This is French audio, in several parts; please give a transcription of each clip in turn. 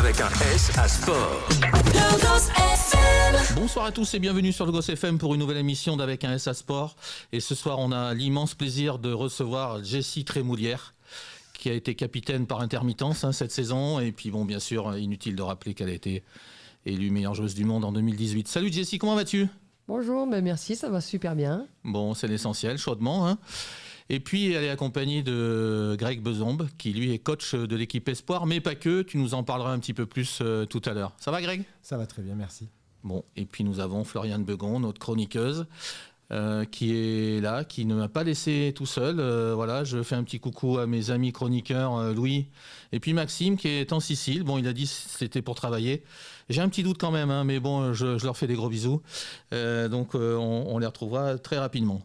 avec un S à sport. Bonsoir à tous et bienvenue sur le Goss FM pour une nouvelle émission d'Avec un S à Sport. Et ce soir, on a l'immense plaisir de recevoir Jessie Trémoulière, qui a été capitaine par intermittence cette saison. Et puis bon, bien sûr, inutile de rappeler qu'elle a été élue meilleure joueuse du monde en 2018. Salut Jessie, comment vas-tu ? Bonjour, merci, ça va super bien. Bon, c'est l'essentiel, chaudement. Hein. Et puis, elle est accompagnée de Greg Bezombe, qui lui est coach de l'équipe Espoir, mais pas que. Tu nous en parleras un petit peu plus tout à l'heure. Ça va, Greg ? Ça va très bien, merci. Bon, et puis nous avons Floriane Begon, notre chroniqueuse, qui est là, qui ne m'a pas laissé tout seul. Voilà, je fais un petit coucou à mes amis chroniqueurs, Louis, et puis Maxime, qui est en Sicile. Bon, il a dit que c'était pour travailler. J'ai un petit doute quand même, hein, mais bon, je leur fais des gros bisous. Donc, on les retrouvera très rapidement.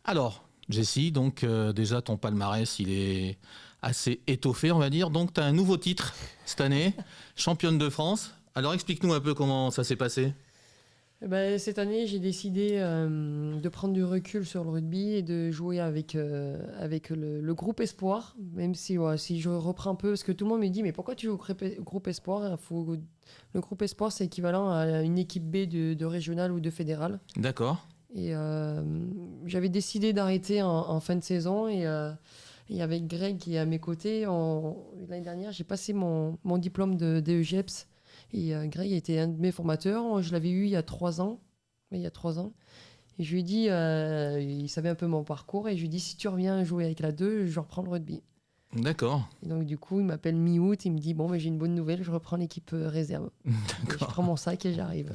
Alors, Jessie, donc déjà ton palmarès, il est assez étoffé, on va dire. Donc, tu as un nouveau titre cette année, championne de France. Alors, explique-nous un peu comment ça s'est passé. Cette année, j'ai décidé de prendre du recul sur le rugby et de jouer avec le groupe Espoir, même si je reprends un peu, parce que tout le monde me dit « Mais pourquoi tu joues au groupe Espoir ?» Le groupe Espoir, c'est équivalent à une équipe B de régional ou de fédéral. D'accord. Et j'avais décidé d'arrêter en fin de saison et avec Greg qui est à mes côtés, l'année dernière, j'ai passé mon diplôme de DEGEPS. Et Greg a été un de mes formateurs. Je l'avais eu il y a 3 ans. Et je lui ai dit, il savait un peu mon parcours. Et je lui ai dit, si tu reviens jouer avec la 2, je reprends le rugby. D'accord. Et donc du coup, il m'appelle mi-août. Il me dit, bon, mais j'ai une bonne nouvelle, je reprends l'équipe réserve. D'accord. Je prends mon sac et j'arrive.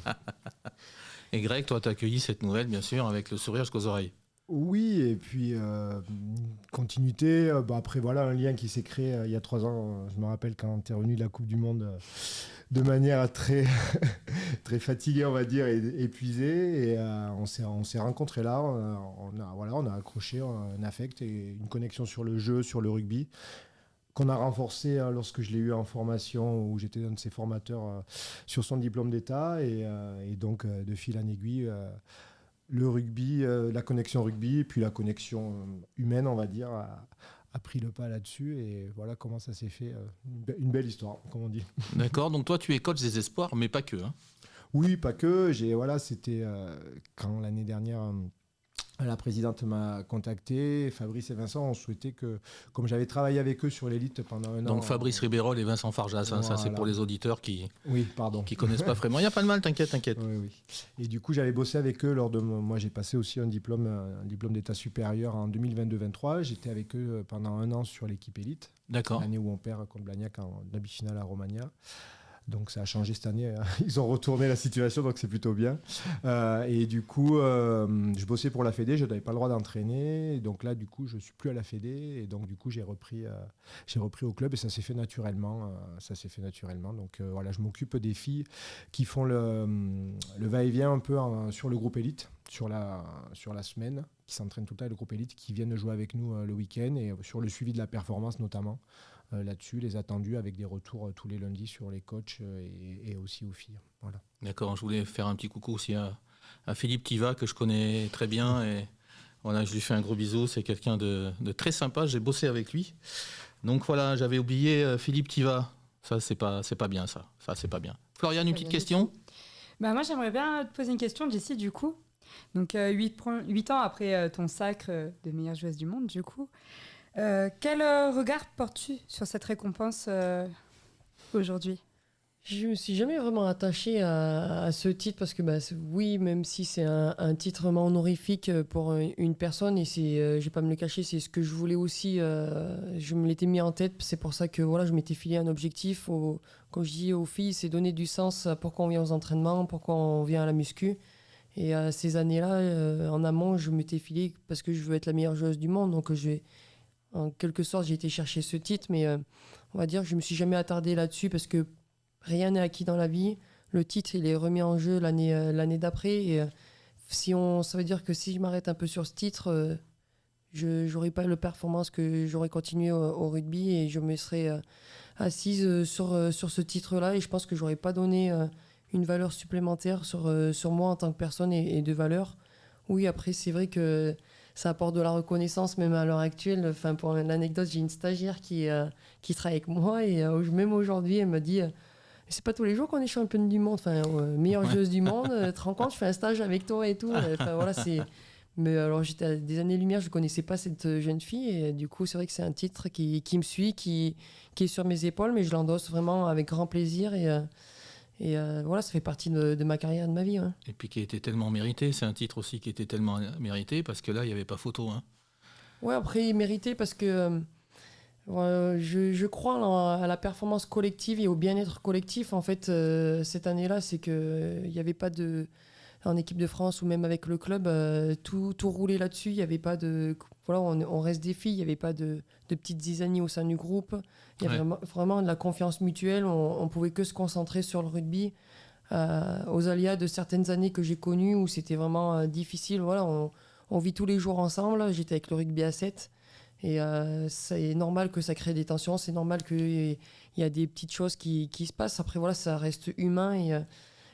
Et Greg, toi, t'as accueilli cette nouvelle, bien sûr, avec le sourire jusqu'aux oreilles. Oui, et puis continuité. Après, voilà, un lien qui s'est créé il y a 3 ans. Je me rappelle quand tu es revenu de la Coupe du Monde de manière très, très fatiguée, on va dire, et épuisée. Et on s'est rencontrés là. On a accroché un affect et une connexion sur le jeu, sur le rugby, qu'on a renforcé lorsque je l'ai eu en formation, où j'étais un de ses formateurs sur son diplôme d'État. Et donc, de fil en aiguille, le rugby, la connexion rugby, puis la connexion humaine, on va dire, a pris le pas là-dessus. Et voilà comment ça s'est fait. Une belle histoire, comme on dit. D'accord, donc toi, tu es coach des espoirs, mais pas que. Hein. Oui, pas que. C'était quand l'année dernière, la présidente m'a contacté. Fabrice et Vincent ont souhaité que, comme j'avais travaillé avec eux sur l'élite pendant un an... Donc Fabrice Ribérol et Vincent Farjas, voilà. Ça c'est pour les auditeurs qui connaissent pas vraiment. Il n'y a pas de mal, t'inquiète. Oui. Et du coup, j'avais bossé avec eux moi, j'ai passé aussi un diplôme d'état supérieur en 2022-23. J'étais avec eux pendant un an sur l'équipe élite. D'accord. L'année où on perd contre Blagnac en demi-finale à Romagna. Donc ça a changé cette année. Ils ont retourné la situation, donc c'est plutôt bien. Et du coup, je bossais pour la Fédé, je n'avais pas le droit d'entraîner. Et donc là, du coup, je ne suis plus à la Fédé. Et donc du coup, j'ai repris au club et ça s'est fait naturellement. Donc voilà, je m'occupe des filles qui font le va-et-vient un peu sur le groupe élite, sur la semaine, qui s'entraînent tout le temps avec le groupe élite, qui viennent jouer avec nous le week-end et sur le suivi de la performance notamment. Là-dessus, les attendus avec des retours tous les lundis sur les coachs et aussi aux filles. Voilà. D'accord, je voulais faire un petit coucou aussi à Philippe Tiva, que je connais très bien. Et voilà, je lui fais un gros bisou. C'est quelqu'un de très sympa. J'ai bossé avec lui. Donc voilà, j'avais oublié Philippe Tiva. Ça, c'est pas bien, ça. Ça, c'est pas bien. Floriane, une petite question ? Moi, j'aimerais bien te poser une question, Jessie, du coup. Donc, 8 ans après ton sacre de meilleure joueuse du monde, du coup. Quel regard portes-tu sur cette récompense aujourd'hui ? Je me suis jamais vraiment attachée à ce titre parce que oui, même si c'est un titre vraiment honorifique pour une personne et je vais pas me le cacher, c'est ce que je voulais aussi. Je me l'étais mis en tête, c'est pour ça que voilà, je m'étais filé un objectif. Comme je dis aux filles, c'est donner du sens à pourquoi on vient aux entraînements, pourquoi on vient à la muscu. Et ces années-là, en amont, je m'étais filé parce que je veux être la meilleure joueuse du monde, donc en quelque sorte, j'ai été chercher ce titre, mais on va dire que je ne me suis jamais attardé là-dessus parce que rien n'est acquis dans la vie. Le titre, il est remis en jeu l'année d'après. Et ça veut dire que si je m'arrête un peu sur ce titre, je n'aurais pas la performance que j'aurais continué au rugby et je me serais assise sur ce titre-là. Et je pense que je n'aurais pas donné une valeur supplémentaire sur moi en tant que personne et de valeur. Oui, après, c'est vrai que ça apporte de la reconnaissance, même à l'heure actuelle. Enfin, pour l'anecdote, j'ai une stagiaire qui travaille avec moi et même aujourd'hui, elle me dit C'est pas tous les jours qu'on est championne du monde, enfin, meilleure joueuse du monde. Tu te rends compte, je fais un stage avec toi et tout. Enfin, voilà, c'est... Mais alors, j'étais à des années-lumière, je ne connaissais pas cette jeune fille. Et du coup, c'est vrai que c'est un titre qui me suit, qui est sur mes épaules, mais je l'endosse vraiment avec grand plaisir. Et voilà, ça fait partie de ma carrière, de ma vie. Ouais. Et puis qui était tellement mérité. C'est un titre aussi qui était tellement mérité parce que là, il n'y avait pas photo. Hein. Ouais, après, mérité parce que je crois à la performance collective et au bien-être collectif. En fait, cette année-là, c'est qu'il n'y avait pas de... En équipe de France ou même avec le club, tout roulait là-dessus. Il y avait pas de... Voilà, on reste des filles. Il n'y avait pas de petites zizanies au sein du groupe. Il y avait vraiment de la confiance mutuelle. On pouvait que se concentrer sur le rugby. Aux aléas de certaines années que j'ai connues où c'était vraiment difficile. Voilà, on vit tous les jours ensemble. J'étais avec le rugby à 7. Et c'est normal que ça crée des tensions. C'est normal qu'il y a des petites choses qui se passent. Après, voilà, ça reste humain. Et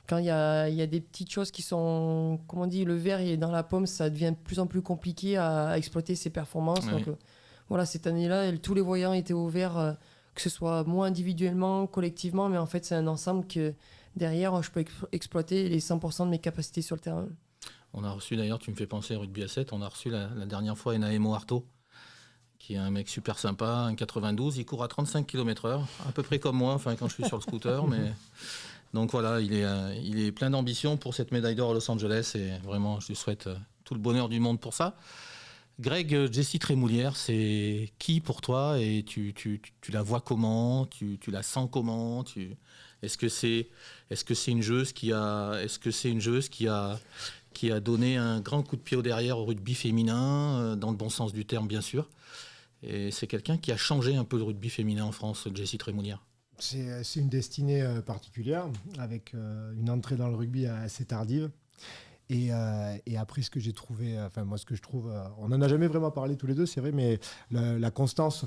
quand il y a des petites choses qui sont... Comment on dit, le verre est dans la pomme, ça devient de plus en plus compliqué à exploiter ses performances. Oui. Donc voilà, cette année-là, tous les voyants étaient au vert, que ce soit moi individuellement, collectivement. Mais en fait, c'est un ensemble que derrière, je peux exploiter les 100% de mes capacités sur le terrain. On a reçu d'ailleurs, tu me fais penser à rugby à 7, on a reçu la dernière fois Enaemo Arto, qui est un mec super sympa, un 92, il court à 35 km/h, à peu près comme moi, enfin quand je suis sur le scooter. Mais... Donc voilà, il est plein d'ambition pour cette médaille d'or à Los Angeles et vraiment, je lui souhaite tout le bonheur du monde pour ça. Greg, Jessie Trémoulière, c'est qui pour toi et tu la vois comment, tu la sens comment, est-ce que c'est une joueuse qui a donné un grand coup de pied au derrière au rugby féminin, dans le bon sens du terme bien sûr. Et c'est quelqu'un qui a changé un peu le rugby féminin en France, Jessie Trémoulière. C'est une destinée particulière, avec une entrée dans le rugby assez tardive. Et après, ce que j'ai trouvé, moi, ce que je trouve, on n'en a jamais vraiment parlé tous les deux, c'est vrai, mais la constance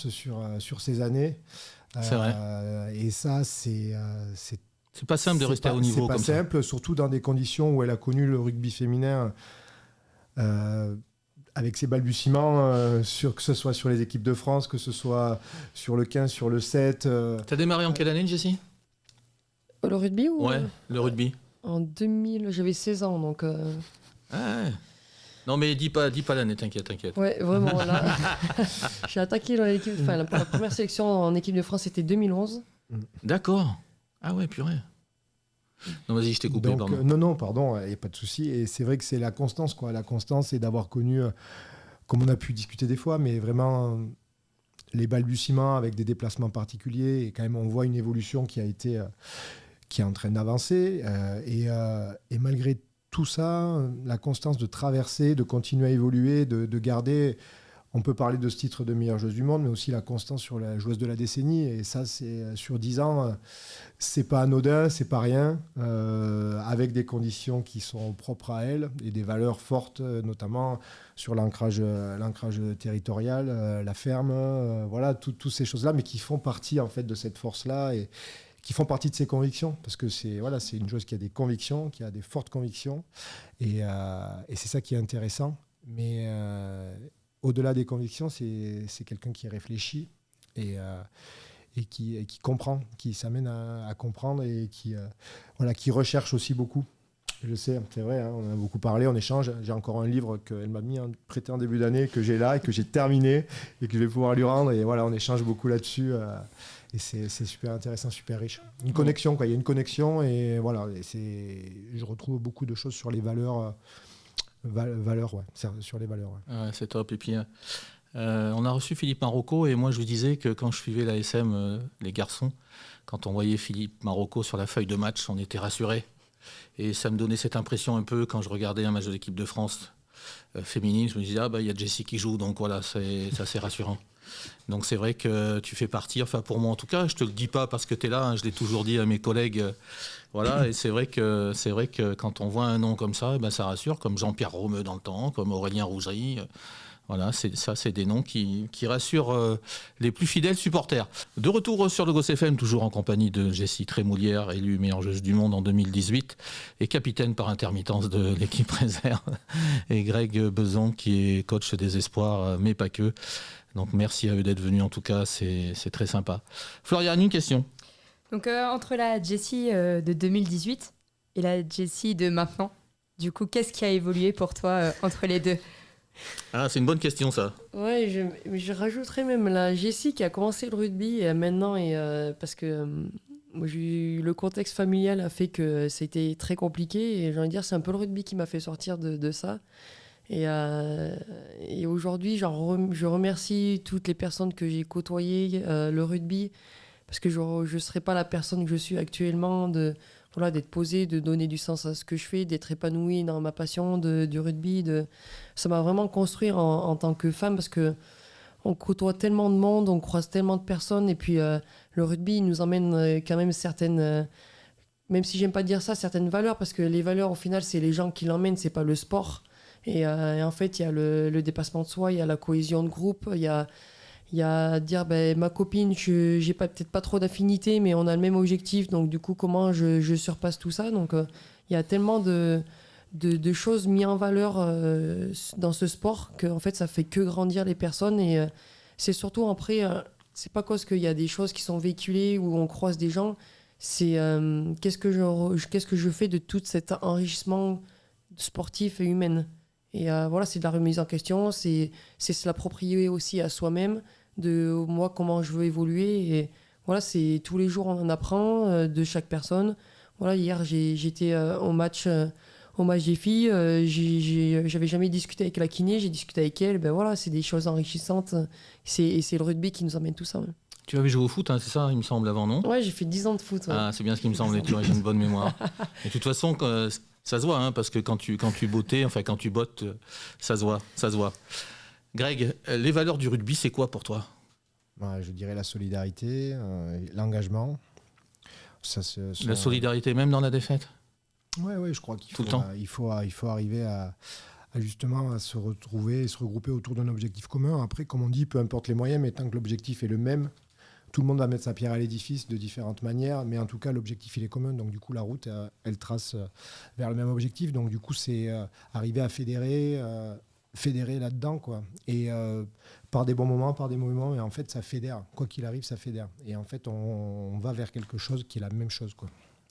sur ces années. C'est vrai. Et ça, c'est pas simple de rester à haut niveau comme ça. C'est pas simple, surtout dans des conditions où elle a connu le rugby féminin. Avec ses balbutiements, que ce soit sur les équipes de France, que ce soit sur le 15, sur le 7. T'as démarré en quelle année, Jessie ? Le rugby ou... Ouais, le rugby. En 2000, j'avais 16 ans, donc... Ah, non, mais dis pas l'année, t'inquiète. Ouais, vraiment, là... J'ai attaqué dans l'équipe... Enfin, la première sélection en équipe de France, c'était 2011. D'accord. Ah ouais, purée. Non, vas-y, je t'ai coupé, pardon. Non, pardon, il n'y a pas de souci. Et c'est vrai que c'est la constance, quoi. La constance, c'est d'avoir connu, comme on a pu discuter des fois, mais vraiment les balbutiements avec des déplacements particuliers. Et quand même, on voit une évolution qui est en train d'avancer. Et malgré tout ça, la constance de traverser, de continuer à évoluer, de garder... On peut parler de ce titre de meilleure joueuse du monde, mais aussi la constance sur la joueuse de la décennie. Et ça, c'est sur 10 ans, c'est pas anodin, c'est pas rien, avec des conditions qui sont propres à elle et des valeurs fortes, notamment sur l'ancrage territorial, la ferme, voilà, toutes ces choses-là, mais qui font partie en fait de cette force-là et qui font partie de ses convictions, parce que c'est une joueuse qui a des convictions, qui a des fortes convictions, et c'est ça qui est intéressant. Mais au-delà des convictions, c'est quelqu'un qui réfléchit et qui comprend, qui s'amène à comprendre et qui recherche aussi beaucoup. Je sais, c'est vrai, hein, on en a beaucoup parlé, on échange. J'ai encore un livre qu'elle m'a prêté en début d'année, que j'ai là et que j'ai terminé et que je vais pouvoir lui rendre. Et voilà, on échange beaucoup là-dessus. Et c'est super intéressant, super riche. Une connexion, quoi. Il y a une connexion et voilà. Je retrouve beaucoup de choses sur les valeurs. Sur les valeurs. Ouais. Ouais, c'est top. Et puis, on a reçu Philippe Marocco et moi, je lui disais que quand je suivais l'ASM, les garçons, quand on voyait Philippe Marocco sur la feuille de match, on était rassurés. Et ça me donnait cette impression un peu quand je regardais un match de l'équipe de France féminine. Je me disais, il y a Jessie qui joue, donc voilà, c'est assez rassurant. Donc c'est vrai que tu fais partie, enfin pour moi en tout cas, je te le dis pas parce que tu es là, hein, je l'ai toujours dit à mes collègues, voilà, et c'est vrai que quand on voit un nom comme ça, ça rassure, comme Jean-Pierre Romeu dans le temps, comme Aurélien Rougerie, voilà, c'est des noms qui rassurent les plus fidèles supporters. De retour sur le Gosse FM, toujours en compagnie de Jessie Trémoulière, élue meilleure joueuse du monde en 2018 et capitaine par intermittence de l'équipe réserve, et Greg Beson qui est coach des espoirs, mais pas que. Donc merci à eux d'être venus, en tout cas, c'est très sympa. Floriane, une question. Donc, entre la Jessie de 2018 et la Jessie de maintenant, du coup, qu'est-ce qui a évolué pour toi entre les deux? Ah, c'est une bonne question, ça. Ouais, je rajouterais même la Jessie qui a commencé le rugby maintenant, parce que moi, le contexte familial a fait que c'était très compliqué, et j'ai envie de dire c'est un peu le rugby qui m'a fait sortir de ça. Et aujourd'hui, je remercie toutes les personnes que j'ai côtoyées, le rugby, parce que je ne serais pas la personne que je suis actuellement, d'être posée, de donner du sens à ce que je fais, d'être épanouie dans ma passion du rugby. Ça m'a vraiment construit en tant que femme, parce qu'on côtoie tellement de monde, on croise tellement de personnes, et puis le rugby il nous emmène quand même certaines, même si j'aime pas dire ça, certaines valeurs, parce que les valeurs au final c'est les gens qui l'emmènent, c'est pas le sport. Et en fait il y a le dépassement de soi, il y a la cohésion de groupe, il y a dire ma copine, j'ai peut-être pas trop d'affinité, mais on a le même objectif, donc du coup comment je surpasse tout ça. Donc il y a tellement de choses mises en valeur dans ce sport que en fait ça fait que grandir les personnes. Et c'est surtout après, c'est pas cause qu'il y a des choses qui sont véhiculées ou on croise des gens, c'est qu'est-ce que je fais de tout cet enrichissement sportif et humain. Et voilà, c'est de la remise en question, c'est se l'approprier aussi à soi-même, de moi comment je veux évoluer. Et voilà, c'est tous les jours on en apprend de chaque personne. Voilà, hier j'étais au match des filles, j'avais jamais discuté avec la kiné, j'ai discuté avec elle. Ben voilà, c'est des choses enrichissantes. C'est le rugby qui nous emmène tout ça. Ouais. Tu avais joué au foot, hein, c'est ça, il me semble, avant, non? Ouais, j'ai fait 10 ans de foot. Ouais. Ah, c'est bien ce qui me semblait, tu vois, j'ai une bonne mémoire. Et de toute façon, ça se voit, hein, parce que quand tu bottes, ça se voit. Greg, les valeurs du rugby, c'est quoi pour toi? Je dirais la solidarité, l'engagement. La solidarité même dans la défaite? Ouais, je crois qu'il faut arriver à justement à se retrouver et se regrouper autour d'un objectif commun. Après, comme on dit, peu importe les moyens, mais tant que l'objectif est le même, tout le monde va mettre sa pierre à l'édifice de différentes manières, mais en tout cas, l'objectif, il est commun. Donc, du coup, la route, elle trace vers le même objectif. Donc, du coup, c'est arriver à fédérer là-dedans, quoi. Et par des bons moments, par des mauvais moments, et en fait, ça fédère. Quoi qu'il arrive, ça fédère. Et en fait, on va vers quelque chose qui est la même chose, quoi.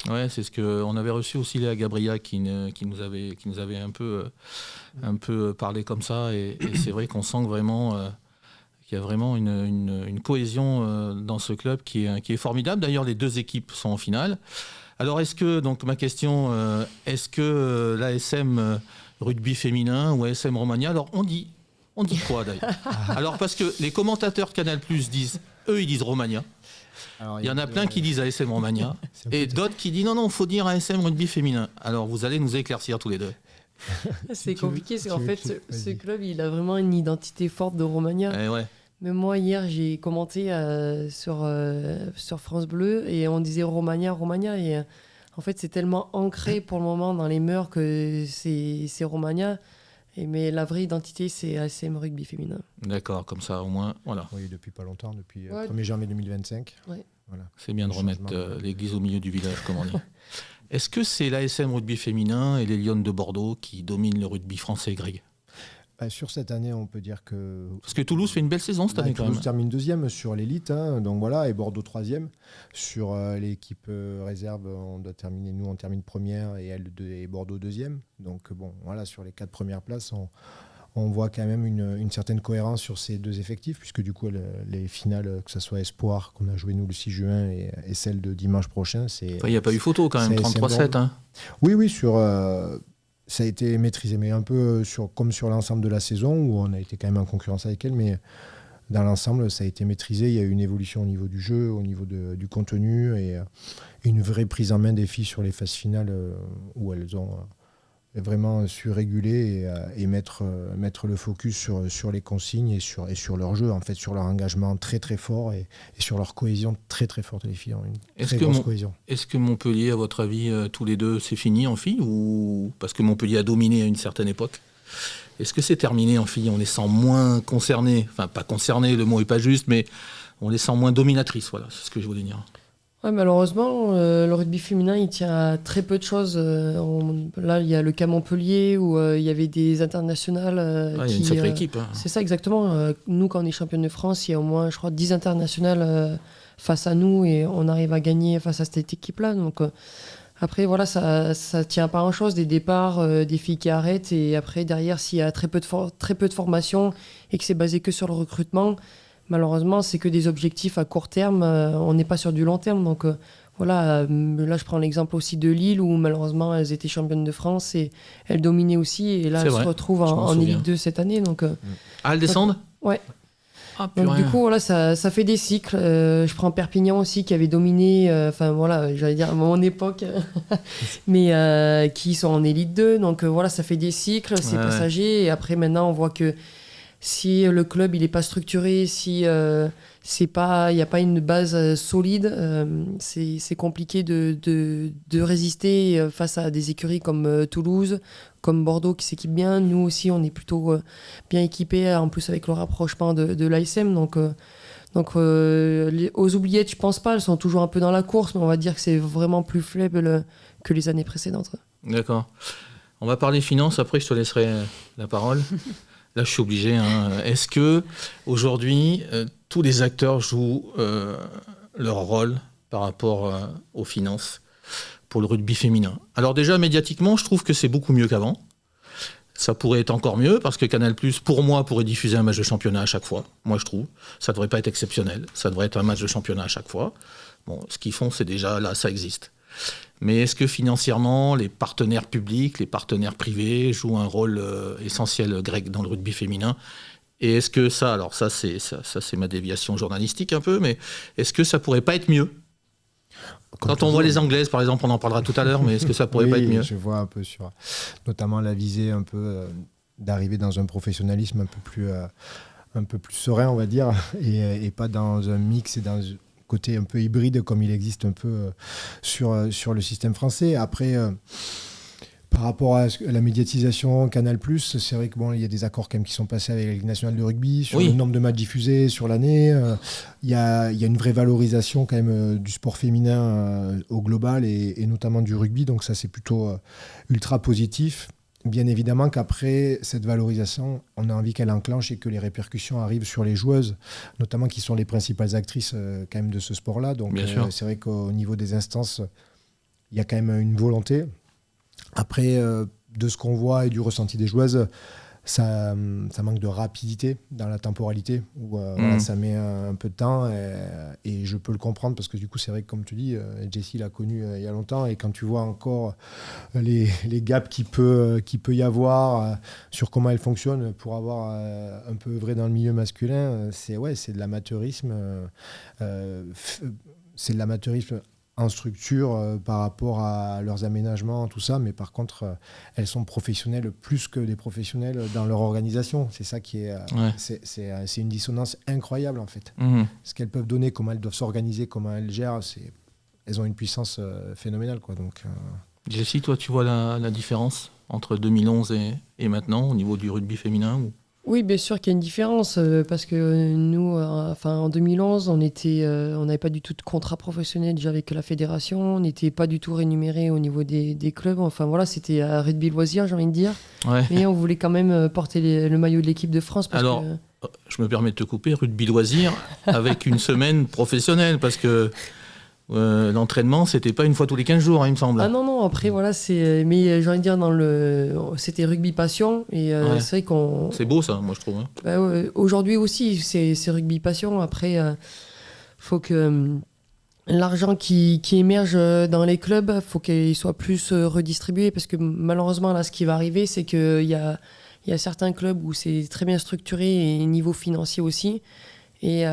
Ouais, c'est ce qu'on avait reçu aussi Léa Gabriel qui nous avait un peu parlé comme ça, et c'est vrai qu'on sent vraiment qu'il y a vraiment une cohésion dans ce club qui est formidable. D'ailleurs, les deux équipes sont en finale. Alors, donc ma question, est-ce que l'ASM rugby féminin ou ASM Romagna, alors on dit quoi d'ailleurs? Alors, parce que les commentateurs Canal+ disent Romagna. Alors, il y en a plein qui disent ASM Romagna et d'autres qui disent non, il faut dire ASM rugby féminin. Alors vous allez nous éclaircir tous les deux. C'est compliqué, c'est qu'en fait ce club il a vraiment une identité forte de Romagna. Ouais. Mais moi hier j'ai commenté sur France Bleu et on disait Romagna et en fait c'est tellement ancré pour le moment dans les mœurs que c'est Romagna. Mais la vraie identité, c'est ASM rugby féminin. D'accord, comme ça au moins, voilà. Oui, depuis pas longtemps, depuis 1er janvier 2025. Ouais. Voilà. C'est bien de remettre l'église au milieu du village, comme on dit. Est-ce que c'est l'ASM rugby féminin et les Lions de Bordeaux qui dominent le rugby français, Greg? Sur cette année, on peut dire que... Parce que Toulouse fait une belle saison cette année quand même. Toulouse termine 2e sur l'élite, hein, donc voilà, et Bordeaux 3e. Sur l'équipe réserve, on termine 1re et Bordeaux 2e. Donc bon, voilà, sur les 4 premières places, on voit quand même une certaine cohérence sur ces deux effectifs, puisque du coup, les finales, que ce soit Espoir, qu'on a joué nous le 6 juin, et celle de dimanche prochain, c'est... Il n'y a pas eu photo quand même, 33-7. Hein. Oui, sur... ça a été maîtrisé, mais un peu comme sur l'ensemble de la saison, où on a été quand même en concurrence avec elle, mais dans l'ensemble, ça a été maîtrisé. Il y a eu une évolution au niveau du jeu, au niveau du contenu, et une vraie prise en main des filles sur les phases finales, où elles ont vraiment su réguler et mettre le focus sur les consignes et sur leur jeu, en fait, sur leur engagement très très fort et sur leur cohésion très très forte. Les filles ont une très grosse cohésion. Est-ce que Montpellier, à votre avis, tous les deux, c'est fini en filles, ou parce que Montpellier a dominé à une certaine époque? Est-ce que c'est terminé en filles? On les sent moins concernées, enfin pas concernées, le mot est pas juste, mais on les sent moins dominatrices, voilà, c'est ce que je voulais dire. Ouais, malheureusement, le rugby féminin, il tient à très peu de choses. Là, il y a le cas Montpellier où il y avait des internationales. Il y a une sacrée équipe. Hein. C'est ça, exactement. Nous, quand on est championne de France, il y a au moins, je crois, 10 internationales face à nous et on arrive à gagner face à cette équipe-là. Donc après, voilà, ça tient pas grand-chose, des départs, des filles qui arrêtent. Et après, derrière, s'il y a très peu de formation et que c'est basé que sur le recrutement, malheureusement, c'est que des objectifs à court terme. On n'est pas sur du long terme. Donc voilà, là, je prends l'exemple aussi de Lille, où malheureusement, elles étaient championnes de France et elles dominaient aussi. Et là, C'est elles vrai, se retrouvent je m'en en souviens. Élite 2 cette année. Donc, Ah, elles descendent ouais. Ah, Donc purée. du coup, voilà, ça fait des cycles. Je prends Perpignan aussi, qui avait dominé, enfin voilà, j'allais dire à mon époque, mais qui sont en Élite 2. Donc voilà, ça fait des cycles, c'est Ouais, passager. Et après, maintenant, on voit que si le club il n'est pas structuré, si il n'y a pas une base solide, c'est compliqué de résister face à des écuries comme Toulouse, comme Bordeaux qui s'équipe bien. Nous aussi, on est plutôt bien équipés, en plus avec le rapprochement de l'ASM. Donc aux oubliettes, je pense pas, elles sont toujours un peu dans la course, mais on va dire que c'est vraiment plus faible que les années précédentes. D'accord. On va parler finances, après je te laisserai la parole. Là, je suis obligé. Est-ce que aujourd'hui, tous les acteurs jouent leur rôle par rapport aux finances pour le rugby féminin? Alors déjà, médiatiquement, je trouve que c'est beaucoup mieux qu'avant. Ça pourrait être encore mieux parce que Canal+, pour moi, pourrait diffuser un match de championnat à chaque fois. Moi, je trouve. Ça ne devrait pas être exceptionnel. Ça devrait être un match de championnat à chaque fois. Bon, ce qu'ils font, c'est déjà là, ça existe. Mais est-ce que financièrement, les partenaires publics, les partenaires privés jouent un rôle essentiel grec dans le rugby féminin? Et est-ce que ça, alors ça c'est ma déviation journalistique un peu, mais est-ce que ça pourrait pas être mieux? Quand on voit les Anglaises, par exemple, on en parlera tout à l'heure, mais est-ce que ça pourrait pas être mieux? Je vois un peu sur, notamment la visée un peu d'arriver dans un professionnalisme un peu plus serein, on va dire, et pas dans un mix et dans côté un peu hybride comme il existe un peu sur le système français. Après, par rapport à la médiatisation Canal+, c'est vrai que bon, il y a des accords quand même qui sont passés avec la Ligue nationale de rugby sur le nombre de matchs diffusés sur l'année. Il y a une vraie valorisation quand même du sport féminin au global et notamment du rugby. Donc ça, c'est plutôt ultra positif. Bien évidemment qu'après cette valorisation, on a envie qu'elle enclenche et que les répercussions arrivent sur les joueuses, notamment qui sont les principales actrices quand même de ce sport-là. Donc c'est vrai qu'au niveau des instances, il y a quand même une volonté. Après, de ce qu'on voit et du ressenti des joueuses, ça manque de rapidité dans la temporalité, où voilà, ça met un peu de temps et je peux le comprendre parce que du coup c'est vrai que comme tu dis, Jessie l'a connu il y a longtemps et quand tu vois encore les gaps qu'il peut y avoir sur comment elle fonctionne pour avoir un peu œuvré dans le milieu masculin, c'est de l'amateurisme, c'est de l'amateurisme en structure par rapport à leurs aménagements, tout ça, mais par contre, elles sont professionnelles plus que des professionnels dans leur organisation. C'est ça qui est... c'est une dissonance incroyable, en fait. Ce qu'elles peuvent donner, comment elles doivent s'organiser, comment elles gèrent, elles ont une puissance phénoménale, quoi. Donc, Jessie, toi, tu vois la différence entre 2011 et maintenant au niveau du rugby féminin ou... Oui, bien sûr qu'il y a une différence parce que nous, en 2011, on n'avait pas du tout de contrat professionnel déjà avec la fédération, on n'était pas du tout rémunéré au niveau des clubs. Enfin voilà, c'était à rugby loisir, j'ai envie de dire. Ouais. Et on voulait quand même porter le maillot de l'équipe de France. Alors, je me permets de te couper, rugby loisir avec une semaine professionnelle parce que l'entraînement, c'était pas une fois tous les 15 jours, il me semble. Ah non, après voilà, mais j'ai envie de dire, c'était rugby passion et c'est vrai qu'on... C'est beau ça, moi je trouve. Aujourd'hui aussi, c'est rugby passion. Après, faut que l'argent qui émerge dans les clubs, faut qu'il soit plus redistribué parce que malheureusement, là, ce qui va arriver, c'est qu'il y a certains clubs où c'est très bien structuré et niveau financier aussi. Et...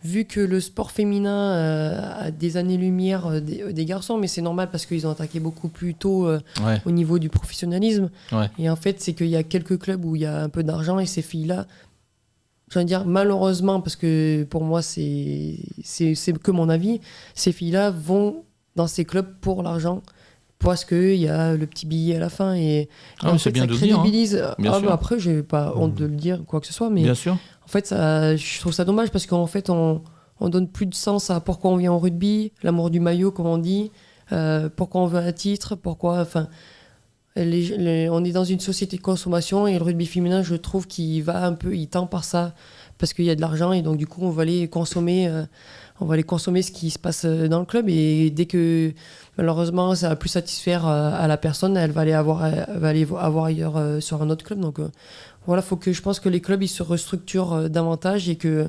vu que le sport féminin a des années-lumière des garçons, mais c'est normal parce qu'ils ont attaqué beaucoup plus tôt au niveau du professionnalisme. Ouais. Et en fait, c'est qu'il y a quelques clubs où il y a un peu d'argent et ces filles-là, je veux dire malheureusement, parce que pour moi, c'est que mon avis, ces filles-là vont dans ces clubs pour l'argent. Parce qu'il y a le petit billet à la fin et en fait, c'est bien ça de le dire. crédibilise. Sûr. Après, j'ai pas honte de le dire, quoi que ce soit, mais bien sûr. en fait, je trouve ça dommage parce qu'en fait, on donne plus de sens à pourquoi on vient au rugby, l'amour du maillot, comme on dit, pourquoi on veut un titre, pourquoi. Enfin, on est dans une société de consommation et le rugby féminin, je trouve qu'il tend par ça, parce qu'il y a de l'argent et donc du coup on va aller consommer ce qui se passe dans le club et dès que malheureusement ça va plus satisfaire à la personne, elle va aller avoir ailleurs sur un autre club. Donc voilà, je pense que les clubs ils se restructurent davantage et que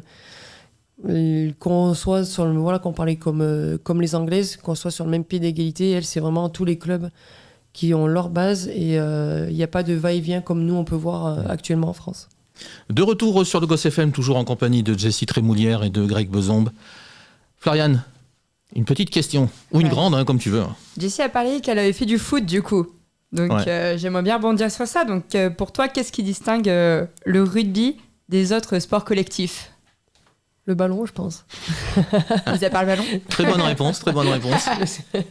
qu'on soit sur le, voilà, qu'on parlait comme les Anglaises, qu'on soit sur le même pied d'égalité. Elle, c'est vraiment tous les clubs qui ont leur base et il n'y a pas de va-et-vient comme nous on peut voir actuellement en France. De retour sur le Goss FM, toujours en compagnie de Jessie Trémoulière et de Greg Bezombe. Floriane, une petite question, ou une grande, hein, comme tu veux. Jessie a parlé qu'elle avait fait du foot, du coup. Donc, j'aimerais bien rebondir sur ça. Donc, pour toi, qu'est-ce qui distingue le rugby des autres sports collectifs ? Le ballon, je pense. Vous avez pas le ballon ? Très bonne réponse, très bonne réponse. Il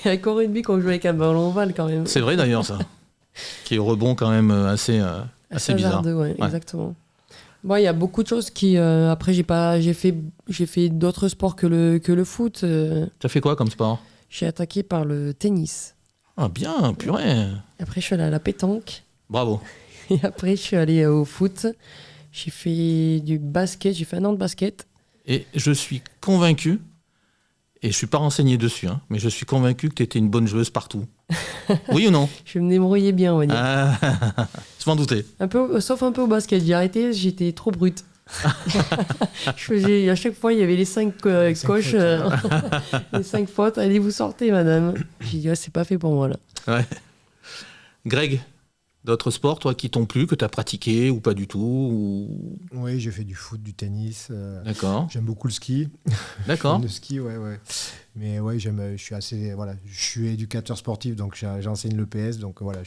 n'y a qu'au rugby qu'on joue avec un ballon ovale, quand même. C'est vrai, d'ailleurs, ça. Qui est au rebond, quand même, assez bizarre. Ouais. Exactement. Bon, il y a beaucoup de choses qui... après, j'ai fait d'autres sports que le foot. Tu as fait quoi comme sport ? J'ai attaqué par le tennis. Ah bien, purée. Après, je suis allé à la pétanque. Bravo. Et après, je suis allé au foot. J'ai fait du basket. J'ai fait 1 an de basket. Et je suis convaincu, et je ne suis pas renseigné dessus, hein, mais je suis convaincu que tu étais une bonne joueuse partout. Oui ou non ? Je me débrouillais bien, on va dire. Ah, je m'en doutais. Sauf un peu au basket. J'ai arrêté, j'étais trop brute. À chaque fois, il y avait les 5 coches, les 5 fautes. Allez, vous sortez, madame. J'ai dit, c'est pas fait pour moi, là. Ouais. Greg, d'autres sports, toi, qui t'ont plu, que tu as pratiqué ou pas du tout Oui, j'ai fait du foot, du tennis. D'accord. J'aime beaucoup le ski. D'accord. Le ski, ouais. Mais ouais, je suis éducateur sportif, donc j'enseigne le PS, donc voilà,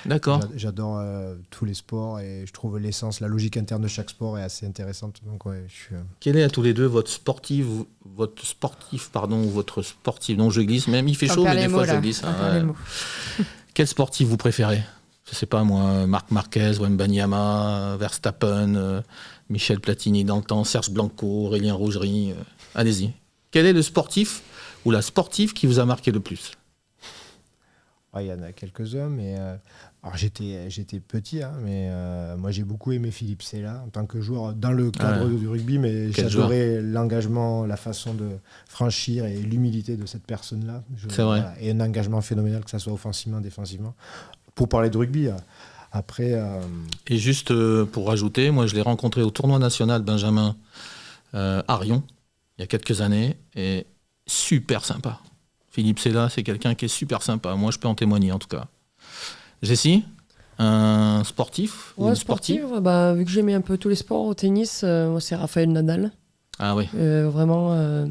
D'accord. J'adore tous les sports et je trouve l'essence, la logique interne de chaque sport est assez intéressante. Donc ouais, Quel est à tous les deux votre sportif, ou votre sportif, non, je glisse, même il fait chaud, mais des fois je glisse. Quel sportif vous préférez ? Je sais pas moi, Marc Marquez, Wembanyama, Verstappen, Michel Platini dans le temps, Serge Blanco, Aurélien Rougerie. Allez-y. Quel est le sportif ou la sportive qui vous a marqué le plus ? Il y en a quelques-uns, mais alors j'étais petit, hein, mais moi j'ai beaucoup aimé Philippe Sella en tant que joueur dans le cadre du rugby, mais j'adorais l'engagement, la façon de franchir et l'humilité de cette personne-là. C'est vrai. Voilà, et un engagement phénoménal, que ce soit offensivement, défensivement. Pour parler de rugby, après... Et juste pour rajouter, moi je l'ai rencontré au tournoi national Benjamin à Rion, il y a quelques années, et super sympa. Philippe Sella, c'est quelqu'un qui est super sympa. Moi, je peux en témoigner, en tout cas. Jessie, un sportif ou une sportive ? Vu que j'aimais un peu tous les sports, au tennis, moi, c'est Raphaël Nadal. Ah oui. Vraiment,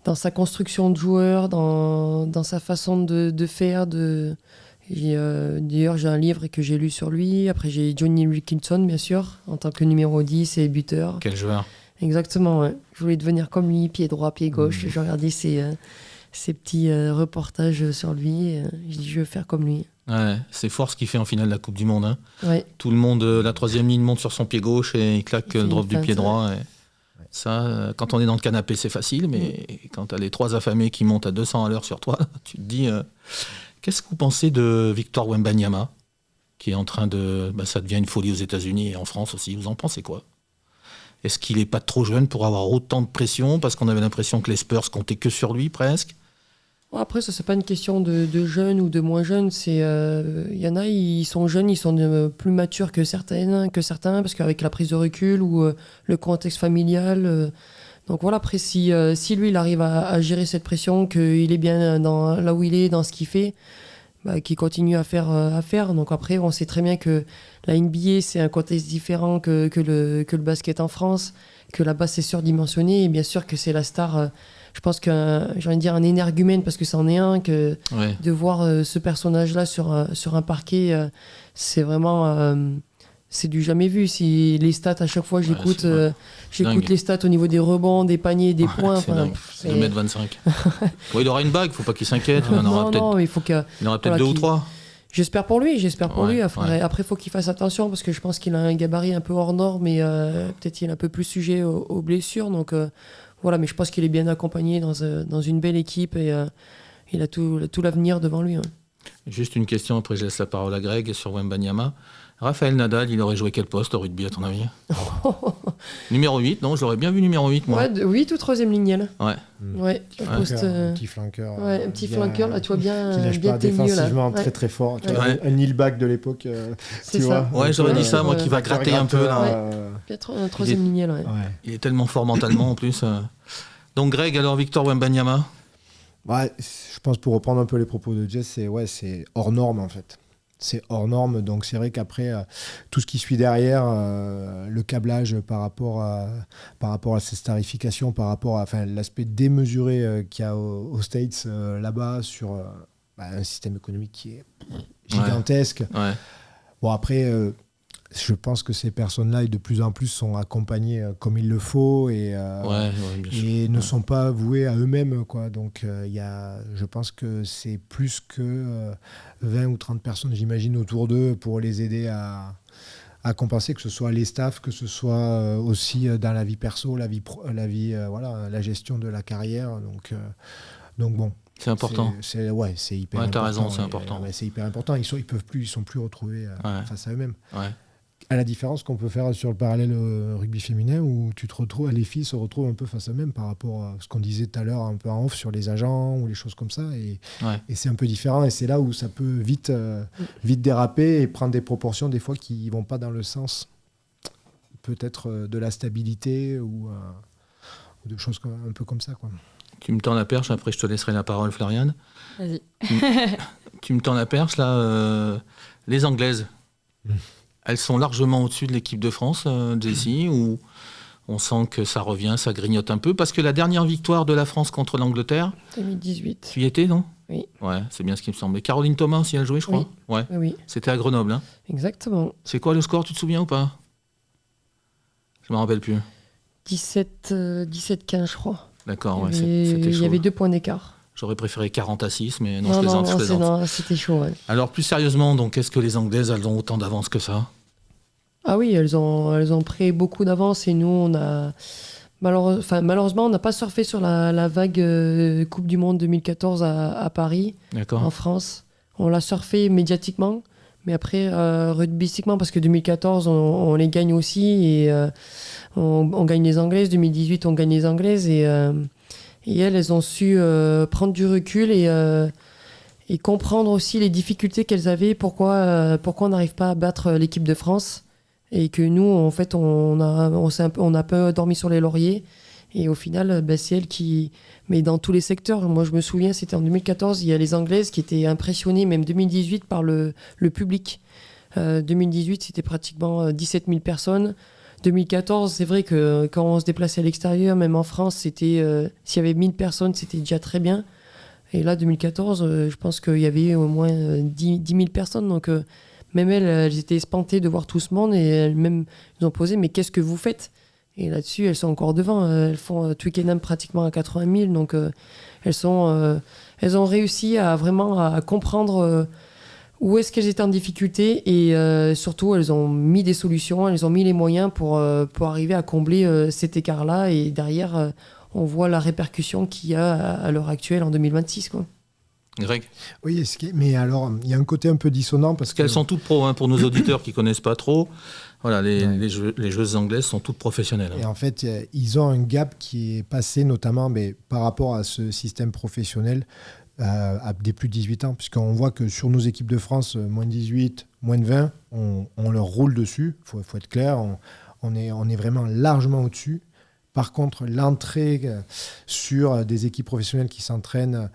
dans sa construction de joueur, dans sa façon de faire. D'ailleurs, j'ai un livre que j'ai lu sur lui. Après, j'ai Johnny Wilkinson, bien sûr, en tant que numéro 10 et buteur. Quel joueur ? Exactement, ouais. Je voulais devenir comme lui, pied droit, pied gauche. Je regardais ses petits reportages sur lui. Je dis, je veux faire comme lui. Ouais, c'est fort ce qu'il fait en finale de la Coupe du Monde. Hein. Ouais. Tout le monde, la troisième ligne monte sur son pied gauche et il claque le drop du pied droit. Et ça, quand on est dans le canapé, c'est facile, mais quand tu as les 3 affamés qui montent à 200 à l'heure sur toi, tu te dis... Qu'est-ce que vous pensez de Victor Wembanyama, qui est en train de... ça devient une folie aux États-Unis et en France aussi. Vous en pensez quoi ? Est-ce qu'il n'est pas trop jeune pour avoir autant de pression ? Parce qu'on avait l'impression que les Spurs comptaient que sur lui, presque. Après, ça, c'est pas une question de jeunes ou de moins jeunes. Il y en a, ils sont jeunes, ils sont plus matures que certains, parce qu'avec la prise de recul ou le contexte familial... Donc voilà, après, si lui, il arrive à gérer cette pression, qu'il est bien là où il est, dans ce qu'il fait, qu'il continue à faire. Donc après, on sait très bien que la NBA, c'est un contexte différent que le basket en France, que là-bas, c'est surdimensionné. Et bien sûr que c'est la star, je pense que, j'ai envie de dire, un énergumène, parce que c'en est un, de voir ce personnage-là sur un parquet, c'est vraiment... c'est du jamais vu. Si les stats, à chaque fois, j'écoute les stats au niveau des rebonds, des paniers, des points. C'est 2m25. Il aura une bague, il ne faut pas qu'il s'inquiète. Il aura peut-être 2 ou 3. J'espère pour lui. Après, il faut qu'il fasse attention parce que je pense qu'il a un gabarit un peu hors norme et peut-être qu'il est un peu plus sujet aux blessures. Donc voilà, mais je pense qu'il est bien accompagné dans une belle équipe et il a tout l'avenir devant lui. Hein. Juste une question, après je laisse la parole à Greg sur Wembanyama. Raphaël Nadal, il aurait joué quel poste au rugby à ton avis? Numéro 8, non, je l'aurais bien vu numéro 8 moi. Ouais, 8 ou 3e ligne, elle. Ouais. Ouais, poste, Un petit flanqueur. ouais, un petit flanqueur, là, tu vois bien. Qui lâche bien pas tes mieux, là. défensivement Ouais. très très fort. Tu Ouais. vois, Ouais. un Nilbach de l'époque. C'est tu ça. vois, Ouais, j'aurais dit ça, moi, Ouais. qui va gratter un peu là. Peut-être un 3e ligne, ouais. Ouais. Il est tellement fort mentalement en plus. Donc Greg, alors Victor Wembanyama? Ouais, je pense pour reprendre un peu les propos de Jess, c'est hors norme en fait. C'est hors norme, donc c'est vrai qu'après, tout ce qui suit derrière, le câblage par rapport à cette tarification, par rapport à l'aspect démesuré qu'il y a aux States là-bas sur un système économique qui est gigantesque. Ouais. Bon, après, je pense que ces personnes-là, de plus en plus, sont accompagnées comme il le faut et, Ouais, bien sûr. et ne sont pas voués à eux-mêmes, quoi. Donc, je pense que c'est plus que 20 ou 30 personnes, j'imagine, autour d'eux pour les aider à compenser, que ce soit les staffs, que ce soit aussi dans la vie perso, la la gestion de la carrière. Donc bon. C'est important. C'est hyper Ouais, important. t'as raison, c'est important. C'est hyper important. Ils sont plus retrouvés face à eux-mêmes. Ouais. À la différence qu'on peut faire sur le parallèle rugby féminin où les filles se retrouvent un peu face à eux-mêmes par rapport à ce qu'on disait tout à l'heure un peu en off sur les agents ou les choses comme ça. Et c'est un peu différent et c'est là où ça peut vite déraper et prendre des proportions des fois qui ne vont pas dans le sens peut-être de la stabilité ou de choses un peu comme ça, quoi. Tu me tends la perche, après je te laisserai la parole, Floriane. Vas-y. Tu me tends la perche, là. Les Anglaises, elles sont largement au-dessus de l'équipe de France, Jessie, ou on sent que ça revient, ça grignote un peu? Parce que la dernière victoire de la France contre l'Angleterre, 2018. tu y étais, non? Oui. Ouais, c'est bien ce qui me semblait. Caroline Thomas aussi a joué, je crois. Ouais. Oui, C'était à Grenoble. Hein. exactement. C'est quoi le score, tu te souviens ou pas? Je me rappelle plus. 17-15, je crois. D'accord, ouais, Il c'était chaud. y avait 2 points d'écart. J'aurais préféré 40-6, mais non, je plaisante. C'était chaud, ouais. Alors, plus sérieusement, donc, est-ce que les Anglaises, elles ont autant d'avance que ça? Ah oui, elles ont pris beaucoup d'avance et nous, on a... malheureusement, on n'a pas surfé sur la vague Coupe du Monde 2014 à Paris, D'accord. en France. On l'a surfé médiatiquement, mais après, rugbystiquement, parce que 2014, on les gagne aussi et on gagne les Anglaises. 2018, on gagne les Anglaises et elles ont su prendre du recul et comprendre aussi les difficultés qu'elles avaient, pourquoi on n'arrive pas à battre l'équipe de France. Et que nous, en fait, on a un peu dormi sur les lauriers. Et au final, c'est elles qui... Mais dans tous les secteurs, moi je me souviens, c'était en 2014, il y a les Anglaises qui étaient impressionnées, même 2018, par le public. 2018, c'était pratiquement 17 000 personnes. 2014, c'est vrai que quand on se déplaçait à l'extérieur, même en France, c'était s'il y avait 1000 personnes, c'était déjà très bien. Et là, 2014, je pense qu'il y avait au moins 10 000 personnes. Donc... même elles étaient espantées de voir tout ce monde et elles-mêmes nous ont posé mais qu'est-ce que vous faites? Et là-dessus, elles sont encore devant. Elles font Twickenham pratiquement à 80 000. Donc, elles ont réussi à vraiment à comprendre où est-ce qu'elles étaient en difficulté et surtout, elles ont mis des solutions, elles ont mis les moyens pour arriver à combler cet écart-là. Et derrière, on voit la répercussion qu'il y a à l'heure actuelle en 2026, quoi. Greg? Oui, mais alors, il y a un côté un peu dissonant parce qu'elles sont toutes pro, hein, pour nos auditeurs qui ne connaissent pas trop. Voilà, les joueuses anglaises sont toutes professionnelles. Hein. Et en fait, ils ont un gap qui est passé notamment par rapport à ce système professionnel à des plus de 18 ans, puisqu'on voit que sur nos équipes de France, moins de 18, moins de 20, on leur roule dessus, il faut être clair, on est vraiment largement au-dessus. Par contre, l'entrée sur des équipes professionnelles qui s'entraînent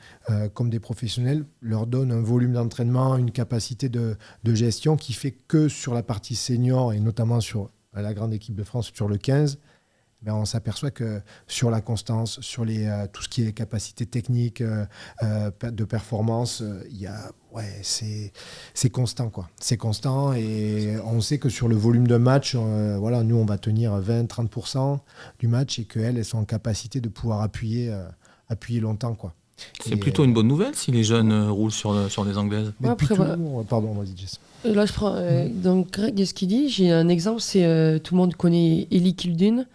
comme des professionnels leur donne un volume d'entraînement, une capacité de gestion qui fait que sur la partie senior et notamment sur la grande équipe de France, sur le 15, on s'aperçoit que sur la constance, sur tout ce qui est capacité technique, de performance, c'est constant, quoi. C'est constant et on sait que sur le volume de match, nous on va tenir 20-30% du match et qu'elles sont en capacité de pouvoir appuyer longtemps, quoi. C'est plutôt une bonne nouvelle si les jeunes roulent sur les Anglaises. Mais Après, pardon, vas-y Jess. Là, je prends donc Greg, ce qu'il dit, j'ai un exemple, c'est tout le monde connaît Ellie Kildune.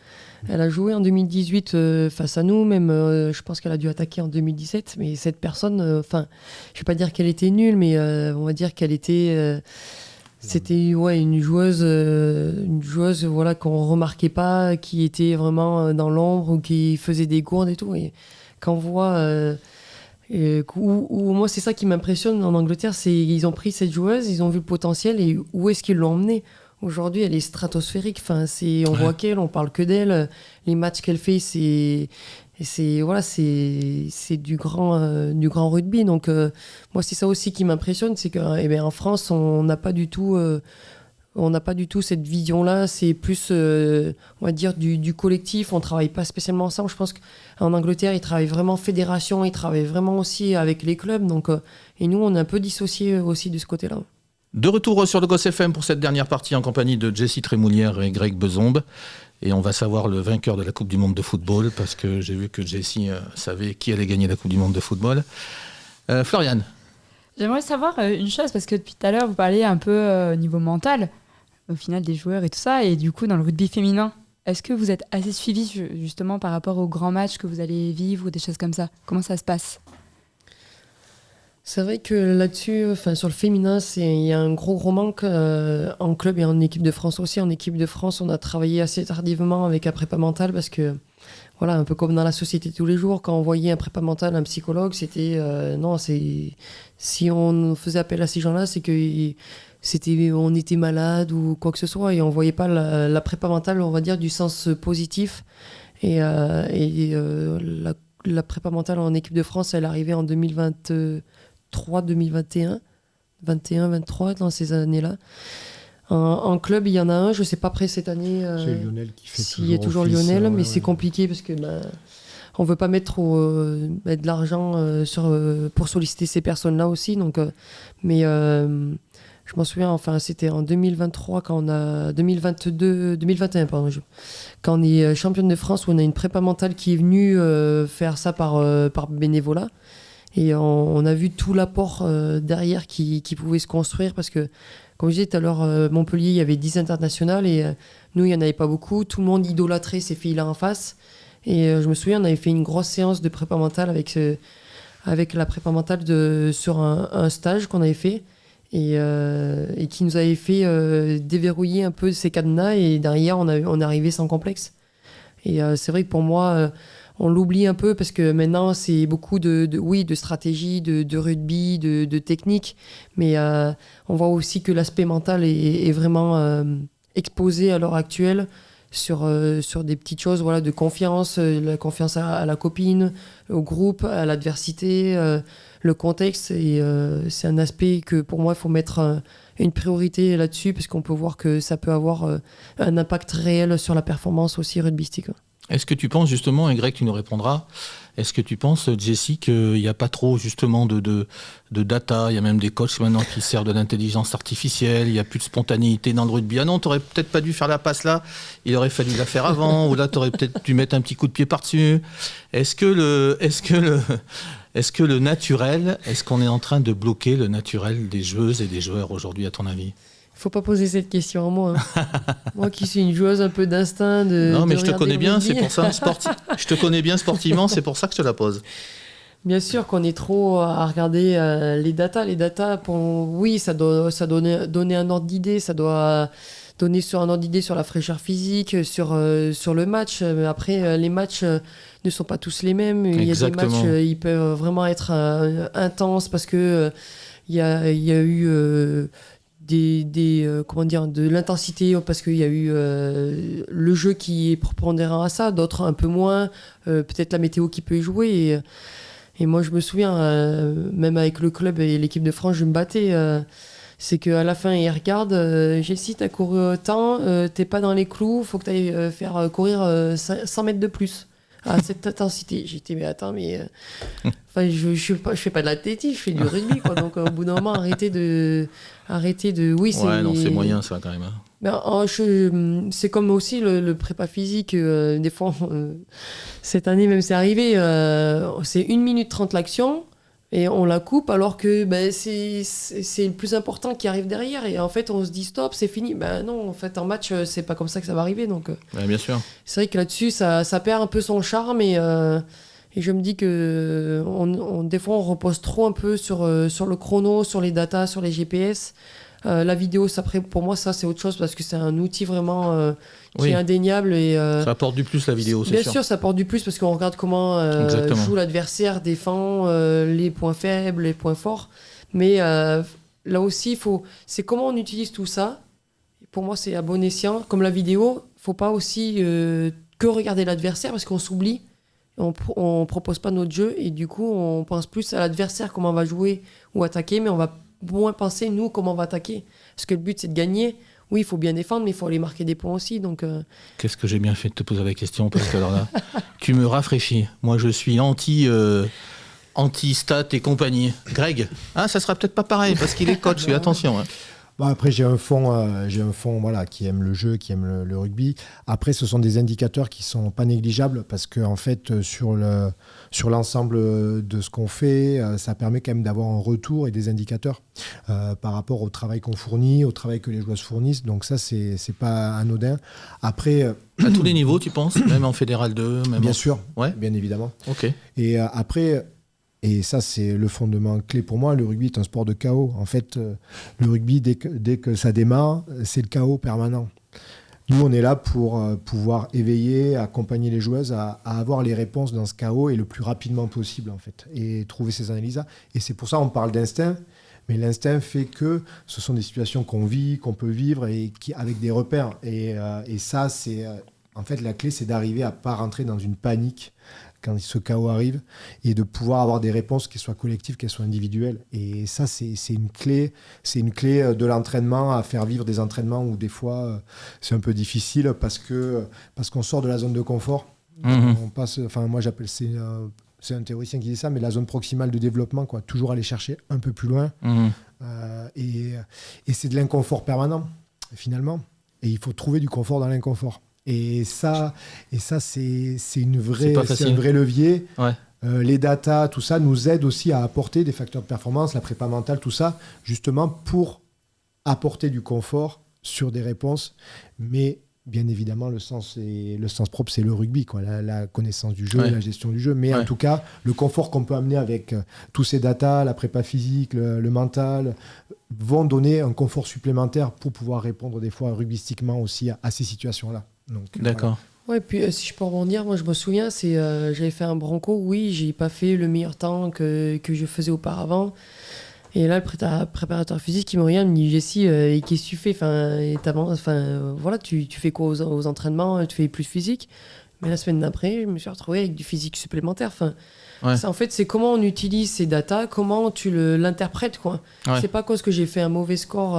Elle a joué en 2018 face à nous, même je pense qu'elle a dû attaquer en 2017. Mais cette personne, je vais pas dire qu'elle était nulle, mais on va dire qu'elle était... c'était une joueuse voilà, qu'on remarquait pas, qui était vraiment dans l'ombre ou qui faisait des gourdes et tout. Et quand on voit... moi, c'est ça qui m'impressionne en Angleterre, c'est ils ont pris cette joueuse, ils ont vu le potentiel et où est-ce qu'ils l'ont emmenée. Aujourd'hui, elle est stratosphérique. On voit qu'elle, on parle que d'elle. Les matchs qu'elle fait, c'est du grand rugby. Donc moi, c'est ça aussi qui m'impressionne, c'est qu'en France, on n'a pas du tout cette vision-là. C'est plus, on va dire, du collectif. On travaille pas spécialement ensemble. Je pense qu'en Angleterre, ils travaillent vraiment fédération, ils travaillent vraiment aussi avec les clubs. Donc et nous, on est un peu dissociés aussi de ce côté-là. De retour sur le Goss FM pour cette dernière partie en compagnie de Jessie Trémoulière et Greg Bezombe. Et on va savoir le vainqueur de la Coupe du Monde de football parce que j'ai vu que Jessie savait qui allait gagner la Coupe du Monde de football. Floriane. J'aimerais savoir une chose parce que depuis tout à l'heure, vous parliez un peu au niveau mental, au final des joueurs et tout ça. Et du coup, dans le rugby féminin, est-ce que vous êtes assez suivi justement par rapport aux grands matchs que vous allez vivre ou des choses comme ça? Comment ça se passe? C'est vrai que là-dessus, sur le féminin, il y a un gros manque en club et en équipe de France aussi. En équipe de France, on a travaillé assez tardivement avec un prépa mental parce que, voilà, un peu comme dans la société de tous les jours, quand on voyait un prépa mental, un psychologue, c'était si on faisait appel à ces gens-là, c'est que on était malade ou quoi que ce soit et on voyait pas la prépa mentale, on va dire, du sens positif. Et la prépa mentale en équipe de France, elle arrivait en 2021, 23 dans ces années-là. En club, il y en a un, je ne sais pas après cette année c'est Lionel qui fait s'il y a toujours office, Lionel, mais c'est compliqué parce que on ne veut pas mettre de l'argent pour solliciter ces personnes-là aussi. Donc, je m'en souviens, c'était en 2023, 2021, pardon, quand on est championne de France, où on a une prépa mentale qui est venue faire ça par bénévolat. Et on a vu tout l'apport derrière qui pouvait se construire parce que, comme je disais tout à l'heure, Montpellier, il y avait 10 internationales et nous, il n'y en avait pas beaucoup. Tout le monde idolâtrait ces filles-là en face. Et je me souviens, on avait fait une grosse séance de prépa mentale avec la prépa mentale sur un stage qu'on avait fait et qui nous avait fait déverrouiller un peu ces cadenas. Et derrière, on est arrivé sans complexe. Et c'est vrai que pour moi... on l'oublie un peu parce que maintenant, c'est beaucoup de stratégie, de rugby, de technique. Mais on voit aussi que l'aspect mental est vraiment exposé à l'heure actuelle sur des petites choses, voilà, de confiance, la confiance à la copine, au groupe, à l'adversité, le contexte. Et c'est un aspect que pour moi, il faut mettre une priorité là-dessus parce qu'on peut voir que ça peut avoir un impact réel sur la performance aussi rugbystique. Est-ce que tu penses justement, et Greg, tu nous répondras, est-ce que tu penses, Jessie, qu'il n'y a pas trop justement de data, il y a même des coachs maintenant qui servent de l'intelligence artificielle, il n'y a plus de spontanéité dans le rugby. Ah non, tu n'aurais peut-être pas dû faire la passe là, il aurait fallu la faire avant, ou là, tu aurais peut-être dû mettre un petit coup de pied par-dessus. Est-ce que le naturel, est-ce qu'on est en train de bloquer le naturel des joueuses et des joueurs aujourd'hui, à ton avis ? Faut pas poser cette question à moi. Moi qui suis une joueuse un peu d'instinct. Non, mais je te connais bien, c'est pour ça. Je te connais bien sportivement, c'est pour ça que je te la pose. Bien sûr qu'on est trop à regarder les datas. Les datas, oui, ça doit donner un ordre d'idée. Ça doit donner un ordre d'idée sur la fraîcheur physique, sur le match. Mais après, les matchs ne sont pas tous les mêmes. Exactement. Il y a des matchs, ils peuvent vraiment être intenses parce que il y a eu... de l'intensité parce qu'il y a eu le jeu qui est prépondérant à ça, d'autres un peu moins, peut-être la météo qui peut y jouer et moi je me souviens même avec le club et l'équipe de France je me battais c'est qu'à la fin ils regardent Jessie t'as couru autant, t'es pas dans les clous, faut que t'ailles faire courir 100 mètres de plus à cette intensité. J'étais mais attends mais je fais pas de l'athlétisme, je fais du rugby quoi. Donc au bout d'un moment arrêtez de oui c'est ouais non c'est moyen ça quand même hein. Ben, c'est comme aussi le prépa physique des fois cette année même c'est arrivé c'est 1 minute 30 l'action Et on la coupe alors que c'est le plus important qui arrive derrière. Et en fait, on se dit stop, c'est fini. Ben non, en fait, en match, c'est pas comme ça que ça va arriver. Donc, Ouais, bien sûr. c'est vrai que là-dessus, ça perd un peu son charme. Et je me dis que des fois, on repose trop un peu sur le chrono, sur les datas, sur les GPS. La vidéo, pour moi, ça, c'est autre chose parce que c'est un outil vraiment qui Oui. est indéniable. Et, Ça apporte du plus la vidéo, c'est bien sûr. sûr, ça apporte du plus parce qu'on regarde comment Exactement. joue l'adversaire, défend, les points faibles, les points forts. Mais là aussi, c'est comment on utilise tout ça. Pour moi, c'est à bon escient. Comme la vidéo, faut pas aussi que regarder l'adversaire parce qu'on s'oublie. On propose pas notre jeu et du coup, on pense plus à l'adversaire, comment on va jouer ou attaquer, mais on va moins penser, nous, comment on va attaquer. Parce que le but, c'est de gagner. Oui, il faut bien défendre, mais il faut aller marquer des points aussi. Donc, Qu'est-ce que j'ai bien fait de te poser la question, parce que alors là, tu me rafraîchis. Moi, je suis anti-stat et compagnie. Greg, ça sera peut-être pas pareil, parce qu'il est coach, fais attention. Hein. Bon, après, j'ai un fond voilà, qui aime le jeu, qui aime le rugby. Après, ce sont des indicateurs qui sont pas négligeables parce que en fait, sur l'ensemble de ce qu'on fait, ça permet quand même d'avoir un retour et des indicateurs par rapport au travail qu'on fournit, au travail que les joueurs fournissent. Donc ça, c'est pas anodin. Après, À tous les niveaux, tu penses? Même en Fédéral 2 même bien en... sûr, Ouais. bien évidemment. Ok. Et après, et ça, c'est le fondement clé pour moi, le rugby est un sport de chaos. En fait, le rugby, dès que ça démarre, c'est le chaos permanent. Nous, on est là pour pouvoir éveiller, accompagner les joueuses à avoir les réponses dans ce chaos et le plus rapidement possible, en fait, et trouver ces analyses-là. Et c'est pour ça qu'on parle d'instinct, mais l'instinct fait que ce sont des situations qu'on vit, qu'on peut vivre, et avec des repères. Et ça, c'est... en fait, la clé, c'est d'arriver à ne pas rentrer dans une panique quand ce chaos arrive, et de pouvoir avoir des réponses qui soient collectives, qu'elles soient individuelles. Et ça, c'est une clé de l'entraînement, à faire vivre des entraînements où des fois, c'est un peu difficile parce qu'on sort de la zone de confort. On passe, enfin, moi, j'appelle, c'est un théoricien qui dit ça, mais la zone proximale de développement, quoi. Toujours aller chercher un peu plus loin. Et c'est de l'inconfort permanent, finalement. Et il faut trouver du confort dans l'inconfort. Et ça c'est un vrai levier. Ouais. Les datas, tout ça, nous aide aussi à apporter des facteurs de performance, la prépa mentale, tout ça, justement pour apporter du confort sur des réponses. Mais bien évidemment, le sens propre, c'est le rugby, quoi, la connaissance du jeu, la gestion du jeu. Mais en tout cas, le confort qu'on peut amener avec tous ces datas, la prépa physique, le mental, vont donner un confort supplémentaire pour pouvoir répondre des fois rugbystiquement aussi à ces situations-là. D'accord. ouais, puis si je peux rebondir, moi je me souviens, j'avais fait un Bronco, oui, j'ai pas fait le meilleur temps que je faisais auparavant. Et là, le préparateur physique, il me regarde, il me dit Jessie, qu'est-ce que tu fais voilà, tu fais quoi aux entraînements? Tu fais plus physique? Mais la semaine d'après, je me suis retrouvé avec du physique supplémentaire. En fait, c'est comment on utilise ces datas, comment tu l'interprètes, quoi. Ouais. C'est pas cause que j'ai fait un mauvais score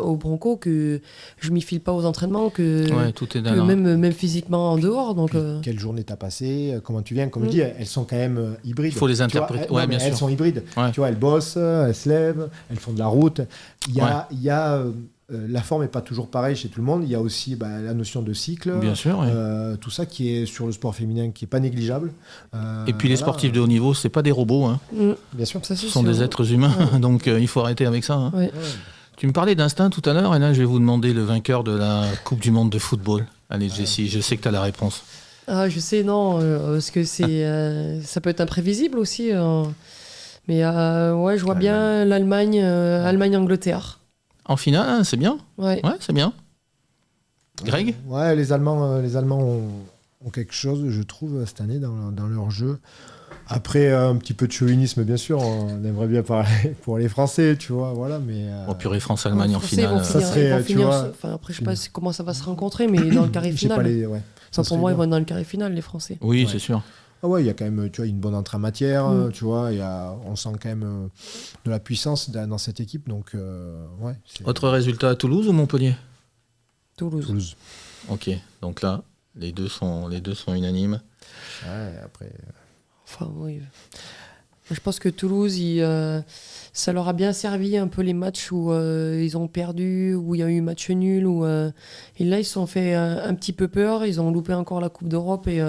au Bronco que je m'y file pas aux entraînements, que tout est que dans même physiquement en dehors. Donc, quelle journée t'as passé, comment tu viens, comme je dis, elles sont quand même hybrides. Il faut les Tu vois, interpréter. elles, Ouais, non, mais bien elles sûr. sont hybrides. Ouais. Tu vois, elles bossent, elles se lèvent, elles font de la route. Il y a la forme n'est pas toujours pareille chez tout le monde. Il y a aussi la notion de cycle. Bien sûr. Ouais. Tout ça qui est sur le sport féminin, qui n'est pas négligeable. Et puis les sportifs de haut niveau, c'est pas des robots. Hein. Bien sûr. ça, c'est Ce sont sûr. des êtres humains, donc il faut arrêter avec ça. Hein. Ouais. Tu me parlais d'instinct tout à l'heure, et là je vais vous demander le vainqueur de la Coupe du Monde de football. Allez Jessie, je sais que tu as la réponse. Ah, je sais, non, parce que ça peut être imprévisible aussi. Mais ouais, je vois bien l'Allemagne, Allemagne-Angleterre. En finale, hein, c'est bien. Ouais. Ouais, c'est bien. Greg? Ouais, les Allemands ont quelque chose, je trouve, cette année dans leur jeu. Après, un petit peu de chauvinisme, bien sûr. On aimerait bien parler pour les Français, tu vois. Voilà, mais, Oh purée, France-Allemagne en Français, ils finale. vont Ça finir- serait, ils vont tu finir vois, après, je sais pas comment ça va se rencontrer, mais dans le carré je sais pas final. ouais. Enfin, ça pour moi, serait ils vont être dans le carré final, les Français. Oui, Ouais. c'est sûr. Ah ouais, il y a quand même, tu vois, une bonne entrée en matière, Mm. tu vois, on sent quand même de la puissance dans cette équipe, donc ouais. c'est- Autre résultat à Toulouse ou Montpellier? Toulouse. Toulouse. Ok, donc là, les deux sont unanimes. Ouais, après. Enfin, oui. Je pense que Toulouse, ça leur a bien servi un peu les matchs où ils ont perdu, où il y a eu match nul. Et là, ils se sont fait un petit peu peur. Ils ont loupé encore la Coupe d'Europe. Et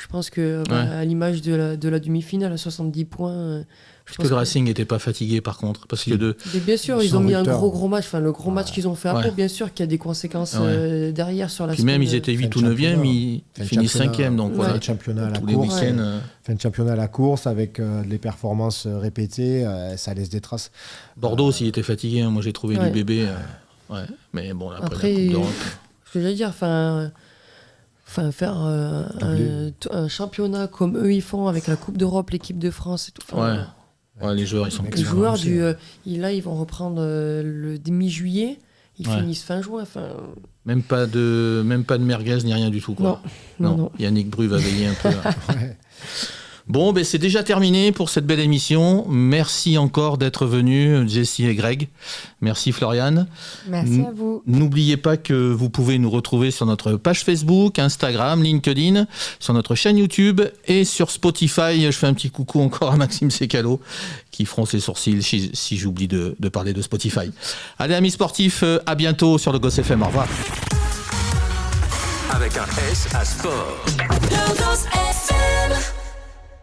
Je pense que à l'image de la demi-finale à 70 points. Est-ce que le Racing n'était pas fatigué par contre parce que Mais bien sûr, ils ont mis un gros match. Enfin, le gros match qu'ils ont fait à Pau, Ouais. bien sûr qu'il y a des conséquences derrière sur la Puis même semaine. ils étaient 8 ou fin de 9e, championnat. ils Fin de finissent championnat. 5e. Donc Ouais. voilà, Fin de championnat à la tous les course. week-ends. Fin de championnat à la course avec les performances répétées, ça laisse des traces. Bordeaux aussi était fatigué. Hein. Moi j'ai trouvé Ouais. du bébé. Ouais. Mais bon, après Après, la Coupe d'Europe. Ce que j'allais dire, faire un championnat comme eux ils font avec la Coupe d'Europe, l'équipe de France et tout. Ouais. Ouais, les joueurs ils sont Les Les Excellent joueurs aussi, là ils vont reprendre le mi-juillet, ils Ouais. finissent fin juin. Même pas de merguez ni rien du tout. Quoi. Non. Yannick Bru va veiller un peu. Là. Ouais. Bon, ben, c'est déjà terminé pour cette belle émission. Merci encore d'être venus, Jessie et Greg. Merci Floriane. Merci à vous. N'oubliez pas que vous pouvez nous retrouver sur notre page Facebook, Instagram, LinkedIn, sur notre chaîne YouTube et sur Spotify. Je fais un petit coucou encore à Maxime Sécalo qui fronce ses sourcils si j'oublie de parler de Spotify. Allez, amis sportifs, à bientôt sur le Goss FM. Au revoir. Avec un S à sport. Le Goss FM.